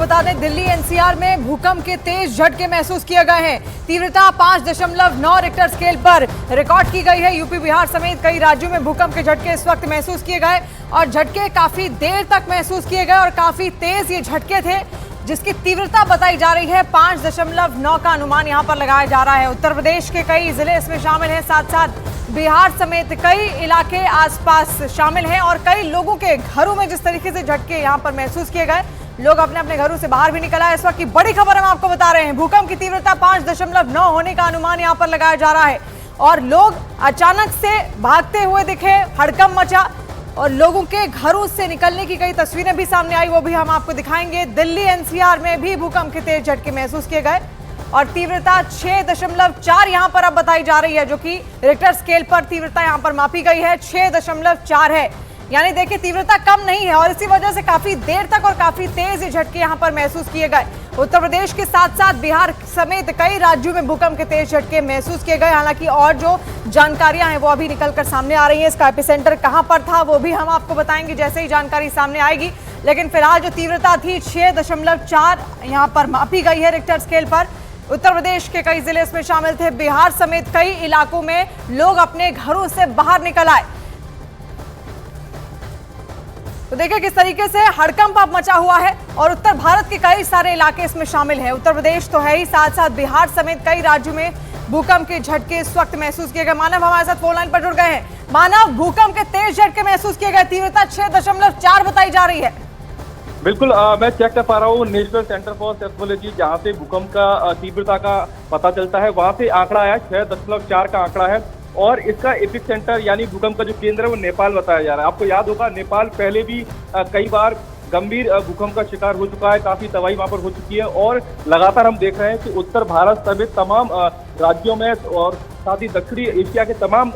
बता दें, दिल्ली एनसीआर में भूकंप के तेज झटके महसूस किए गए हैं। तीव्रता 5.9 रिक्टर स्केल पर रिकॉर्ड की गई है। यूपी बिहार समेत कई राज्यों में भूकंप के झटके इस वक्त महसूस किए गए और झटके काफी देर तक महसूस किए गए और काफी तेज ये झटके थे, जिसकी तीव्रता बताई जा रही है 5.9 का अनुमान यहां पर लगाया जा रहा है। उत्तर प्रदेश के कई जिले इसमें शामिल हैं, साथ साथ बिहार समेत कई इलाके आसपास शामिल हैं और कई लोगों के घरों में जिस तरीके से झटके यहां पर महसूस किए गए, लोग अपने अपने घरों से बाहर भी निकल आए। इस वक्त की बड़ी खबर हम आपको बता रहे हैं, भूकंप की तीव्रता 5.9 होने का अनुमान यहां पर लगाया जा रहा है और लोग अचानक से भागते हुए दिखे, हड़कंप मचा और लोगों के घरों से निकलने की कई तस्वीरें भी सामने आई, वो भी हम आपको दिखाएंगे। दिल्ली एनसीआर में भी भूकंप के तेज झटके महसूस किए गए और तीव्रता 6.4 यहां पर अब बताई जा रही है, जो कि रिक्टर स्केल पर तीव्रता यहां पर मापी गई है 6.4 है। यानी देखिए तीव्रता कम नहीं है और इसी वजह से काफी देर तक और काफी तेज झटके यहां पर महसूस किए गए। उत्तर प्रदेश के साथ साथ बिहार समेत कई राज्यों में भूकंप के तेज झटके महसूस किए गए। हालांकि और जो जानकारियां हैं वो अभी निकलकर सामने आ रही हैं। इसका एपिसेंटर कहां पर था वो भी हम आपको बताएंगे जैसे ही जानकारी सामने आएगी। लेकिन फिलहाल जो तीव्रता थी 6.4 यहां पर मापी गई है रिक्टर स्केल पर। उत्तर प्रदेश के कई जिले इसमें शामिल थे। बिहार समेत कई इलाकों में लोग अपने घरों से बाहर निकल आए। तो देखिए किस तरीके से हड़कंप अब मचा हुआ है और उत्तर भारत के कई सारे इलाके इसमें शामिल हैं। उत्तर प्रदेश तो है ही, साथ साथ बिहार समेत कई राज्यों में भूकंप के झटके इस वक्त महसूस किए गए। मानव हमारे साथ फोन लाइन पर जुड़ गए हैं। मानव, भूकंप के तेज झटके महसूस किए गए, तीव्रता 6.4 बताई जा रही है। बिल्कुल, मैं चेक कर पा रहा हूँ नेशनल सेंटर फॉर सेस्मोलॉजी, जहाँ से भूकंप का तीव्रता का पता चलता है, वहाँ से आंकड़ा आया 6.4 का आंकड़ा है और इसका एपिक सेंटर यानी भूकंप का जो केंद्र है वो नेपाल बताया जा रहा है। आपको याद होगा नेपाल पहले भी कई बार गंभीर भूकंप का शिकार हो चुका है, काफी तबाही वहां पर हो चुकी है और लगातार हम देख रहे हैं कि उत्तर भारत समेत तमाम राज्यों में और साथ ही दक्षिणी एशिया के तमाम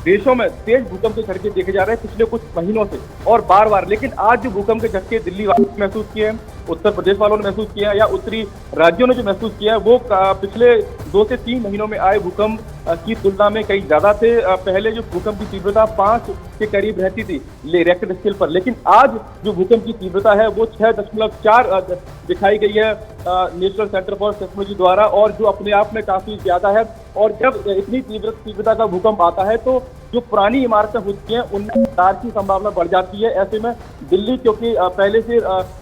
देशों में तेज भूकंप के झटके देखे जा रहे हैं पिछले कुछ महीनों से और बार बार। लेकिन आज जो भूकंप के झटके दिल्ली वालों ने महसूस किए हैं, उत्तर प्रदेश वालों ने महसूस किया है या उत्तरी राज्यों ने जो महसूस किया है, वो पिछले 2 से 3 महीनों में आए भूकंप की तुलना में कहीं ज्यादा थे। पहले जो भूकंप की तीव्रता 5 के करीब रहती थी रिक्टर स्केल पर, लेकिन आज जो भूकंप की तीव्रता है वो 6.4 दिखाई गई है नेशनल सेंटर फॉर सेस्मोलॉजी द्वारा और जो अपने आप में काफी ज्यादा है। और जब इतनी तीव्रता का भूकंप आता है तो जो पुरानी इमारतें होती हैं उनमें दरार की संभावना बढ़ जाती है। ऐसे में दिल्ली, क्योंकि पहले से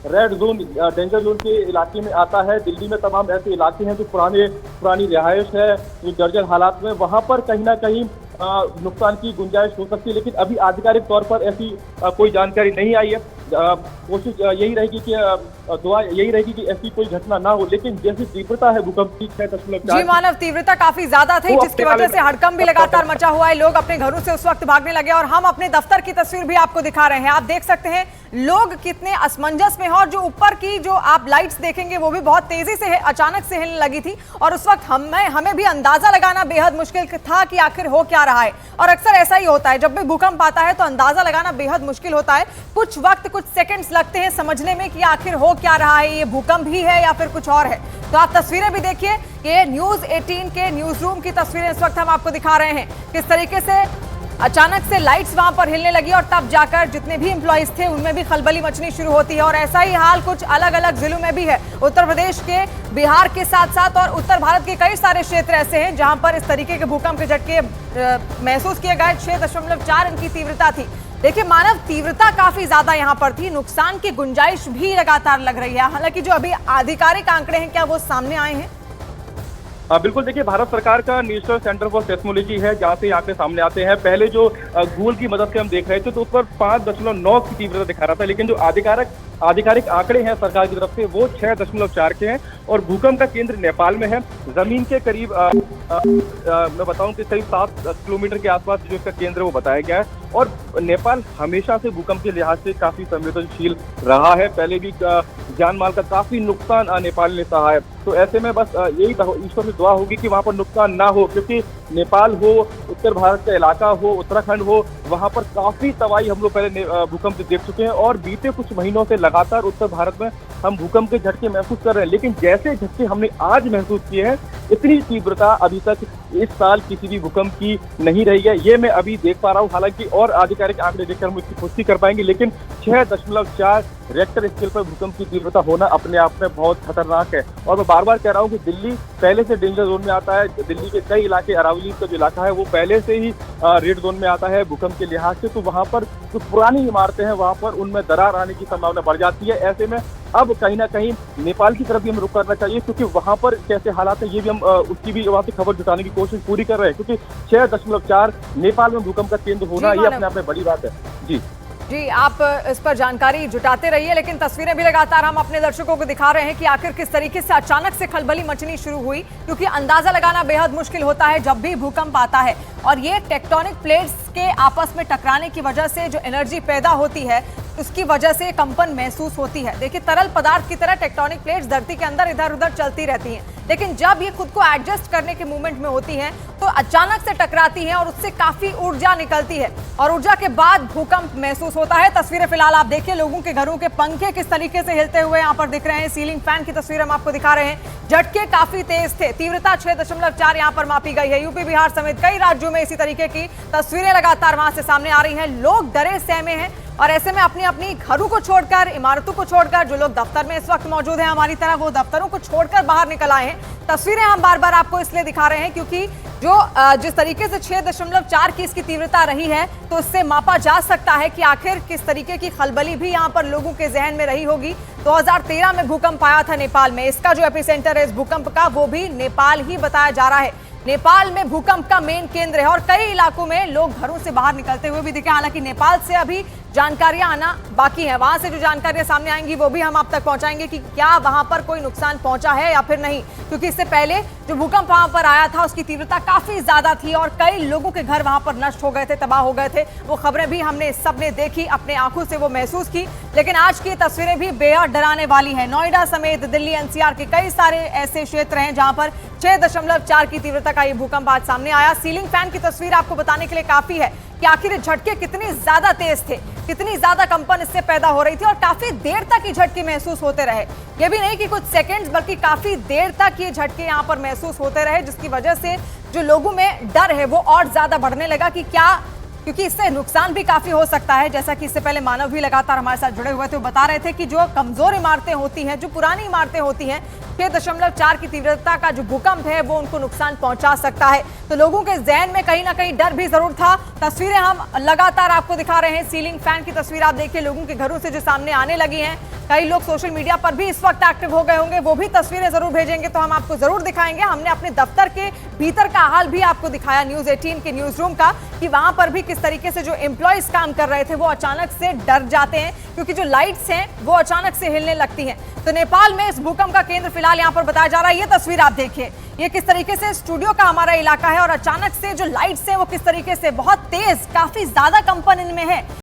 रेड जोन, डेंजर जोन के इलाके में आता है, दिल्ली में तमाम ऐसे इलाके हैं जो पुरानी रिहायश है, जो जर्जर हालात में, वहां पर कहीं ना कहीं नुकसान की गुंजाइश हो सकती है। लेकिन अभी आधिकारिक तौर पर ऐसी कोई जानकारी नहीं आई है। कोशिश यही रहेगी कि दुआ यही रहेगी कि ऐसी कोई घटना ना हो। लेकिन जैसी तीव्रता है भूकंप की 6.4, जी मानव, तीव्रता काफी ज्यादा थी जिसकी वजह से हड़कंप भी लगातार मचा हुआ है। लोग अपने घरों से उस वक्त भागने लगे और हम अपने दफ्तर की तस्वीर भी आपको दिखा रहे हैं। आप देख सकते हैं लोग कितने असमंजस में हैं और जो ऊपर की जो आप लाइट्स देखेंगे वो भी बहुत तेजी से अचानक से हिलने लगी थी और उस वक्त हमें भी अंदाजा लगाना बेहद मुश्किल था कि आखिर हो क्या रहा है। और अक्सर ऐसा ही होता है, जब भी भूकंप आता है तो अंदाजा लगाना बेहद मुश्किल होता है। कुछ वक्त, कुछ सेकंड्स लगते हैं समझने में कि आखिर हो क्या रहा है, ये भूकंप ही है या फिर कुछ और है। तो आप तस्वीरें भी देखिए, ये न्यूज 18 के न्यूज रूम की तस्वीरें इस वक्त हम आपको दिखा रहे हैं। किस तरीके से अचानक से लाइट्स वहां पर हिलने लगी और तब जाकर जितने भी एम्प्लॉइज थे उनमें भी खलबली मचनी शुरू होती है। और ऐसा ही हाल कुछ अलग अलग जिलों में भी है। उत्तर प्रदेश के, बिहार के साथ साथ और उत्तर भारत के कई सारे क्षेत्र ऐसे हैं जहां पर इस तरीके के भूकंप के झटके महसूस किए गए। 6.4 इनकी तीव्रता थी। देखिए मानव, तीव्रता काफी ज्यादा यहां पर थी, नुकसान की गुंजाइश भी लगातार लग रही है। हालांकि जो अभी आधिकारिक आंकड़े हैं क्या वो सामने आए हैं? बिल्कुल, देखिए भारत सरकार का नेशनल सेंटर फॉर सेस्मोलॉजी है जहाँ से आंकड़े सामने आते हैं। पहले जो गूगल की मदद से हम देख रहे थे तो उस पर 5.9 की तीव्रता दिखा रहा था, लेकिन जो आधिकारिक आंकड़े हैं सरकार की तरफ से वो 6.4 के हैं और भूकंप का केंद्र नेपाल में है। जमीन के करीब मैं बताऊं कि करीब 7 किलोमीटर के आसपास जो इसका केंद्र वो बताया गया है। और नेपाल हमेशा से भूकंप के लिहाज से काफी संवेदनशील रहा है। पहले भी जान माल का काफी नुकसान नेपाल ने सहा है। तो ऐसे में बस यही ईश्वर से दुआ होगी कि वहां पर नुकसान ना हो, क्योंकि नेपाल हो, उत्तर भारत का इलाका हो, उत्तराखंड हो, वहां पर काफी तबाही हम लोग पहले भूकंप देख चुके हैं और बीते कुछ महीनों से लगातार उत्तर भारत में हम भूकंप के झटके महसूस कर रहे हैं, लेकिन जैसे झटके हमने आज महसूस किए हैं, इतनी तीव्रता अभी तक इस साल किसी भी भूकंप की नहीं रही है। ये मैं अभी देख पा रहा हूँ, हालांकि और आधिकारिक आंकड़े देखकर हम इसकी पुष्टि कर पाएंगे, लेकिन 6.4 रेक्टर स्केल पर भूकंप की तीव्रता होना अपने आप में बहुत खतरनाक है। और मैं बार बार कह रहा हूँ कि दिल्ली पहले से डेंजर जोन में आता है। दिल्ली के कई इलाके, अरावली का जो इलाका है वो पहले से ही रेड जोन में आता है भूकंप के लिहाज से। तो वहां पर जो पुरानी इमारतें हैं वहां पर उनमें दरार आने की संभावना बढ़ जाती है। ऐसे में अब कहीं ना कहीं नेपाल की तरफ भी हम रुख करना चाहिए, क्योंकि वहां पर कैसे हालात है ये भी हम उसकी भी वहां से खबर जुटाने की कोशिश पूरी कर रहे हैं, क्योंकि 6.4 नेपाल में भूकंप का केंद्र होना ये अपने आप में बड़ी बात है। जी, आप इस पर जानकारी जुटाते रहिए, लेकिन तस्वीरें भी लगातार हम अपने दर्शकों को दिखा रहे हैं कि आखिर किस तरीके से अचानक से खलबली मचनी शुरू हुई, क्योंकि अंदाजा लगाना बेहद मुश्किल होता है जब भी भूकंप आता है। और ये टेक्टोनिक प्लेट्स के आपस में टकराने की वजह से जो एनर्जी पैदा होती है उसकी वजह से कंपन महसूस होती है। देखिए, तरल पदार्थ की तरह टेक्टोनिक प्लेट्स धरती के अंदर इधर उधर चलती रहती हैं, लेकिन जब ये खुद को एडजस्ट करने के मूवमेंट में होती हैं तो अचानक से टकराती हैं और उससे काफी ऊर्जा निकलती है और ऊर्जा के बाद भूकंप महसूस होता है। तस्वीरें फिलहाल आप देखिए, लोगों के घरों के पंखे किस तरीके से हिलते हुए यहाँ पर दिख रहे हैं। सीलिंग फैन की तस्वीर हम आपको दिखा रहे हैं। झटके काफी तेज थे, तीव्रता 6.4 यहाँ पर मापी गई है। यूपी बिहार समेत कई राज्यों में इसी तरीके की तस्वीरें लगातार वहां से सामने आ रही हैं। लोग डरे सहमे हैं और ऐसे में अपनी अपनी घरों को छोड़कर, इमारतों को छोड़कर, जो लोग दफ्तर में इस वक्त मौजूद हैं हमारी तरह, वो दफ्तरों को छोड़कर बाहर निकल आए हैं। तस्वीरें हम बार बार आपको इसलिए दिखा रहे हैं क्योंकि जिस तरीके से 6.4 की इसकी तीव्रता रही है तो इससे मापा जा सकता है कि आखिर किस तरीके की खलबली भी यहाँ पर लोगों के जहन में रही होगी। 2013 में भूकंप आया था नेपाल में, इसका जो एपिसेंटर है इस भूकंप का वो भी नेपाल ही बताया जा रहा है। नेपाल में भूकंप का मेन केंद्र है और कई इलाकों में लोग घरों से बाहर निकलते हुए भी दिखे। हालांकि नेपाल से अभी जानकारियां आना बाकी है, वहां से जो जानकारियां सामने आएंगी वो भी हम आप तक पहुंचाएंगे कि क्या वहां पर कोई नुकसान पहुंचा है या फिर नहीं, क्योंकि इससे पहले जो भूकंप वहां पर आया था उसकी तीव्रता काफी ज्यादा थी और कई लोगों के घर वहां पर नष्ट हो गए थे, तबाह हो गए थे। वो खबरें भी हमने सबने देखी, अपने आंखों से वो महसूस की। लेकिन आज की तस्वीरें भी बेहद डराने वाली है। नोएडा समेत दिल्ली एनसीआर के कई सारे ऐसे क्षेत्र हैं जहां पर 6.4 की तीव्रता का ये भूकंप आज सामने आया। सीलिंग फैन की तस्वीर आपको बताने के लिए काफी है कि आखिर झटके कितने ज्यादा तेज थे, कितनी ज्यादा कंपन इससे पैदा हो रही थी और काफी देर तक ये झटके महसूस होते रहे। ये भी नहीं कि कुछ सेकंड्स बल्कि काफी देर तक ये झटके यहाँ पर महसूस होते रहे, जिसकी वजह से जो लोगों में डर है वो और ज्यादा बढ़ने लगा कि क्या, क्योंकि इससे नुकसान भी काफी हो सकता है। जैसा कि इससे पहले मानव भी लगातार हमारे साथ जुड़े हुए थे, वो बता रहे थे कि जो कमजोर इमारतें होती हैं, जो पुरानी इमारतें होती हैं, 6.4 की तीव्रता का जो भूकंप है वो उनको नुकसान पहुंचा सकता है। तो लोगों के जहन में कहीं ना कहीं डर भी जरूर था। तस्वीरें हम लगातार आपको दिखा रहे हैं। सीलिंग फैन की तस्वीर आप देखिए, लोगों के घरों से जो सामने आने लगी हैं। कई लोग सोशल मीडिया पर भी इस वक्त एक्टिव हो गए होंगे, वो भी तस्वीरें जरूर भेजेंगे तो हम आपको जरूर दिखाएंगे। हमने अपने दफ्तर के भीतर का हाल भी आपको दिखाया, न्यूज 18 के न्यूज रूम का, कि वहां पर भी किस तरीके से जो एम्प्लॉइज काम कर रहे थे वो अचानक से डर जाते हैं, क्योंकि जो लाइट्स हैं वो अचानक से हिलने लगती हैं। तो नेपाल में इस भूकंप का केंद्र फिलहाल यहाँ पर बताया जा रहा है। ये तस्वीर आप देखिए, ये किस तरीके से स्टूडियो का हमारा इलाका है और अचानक से जो लाइट्स हैं वो किस तरीके से बहुत तेज, काफी ज्यादा कंपन इनमें है।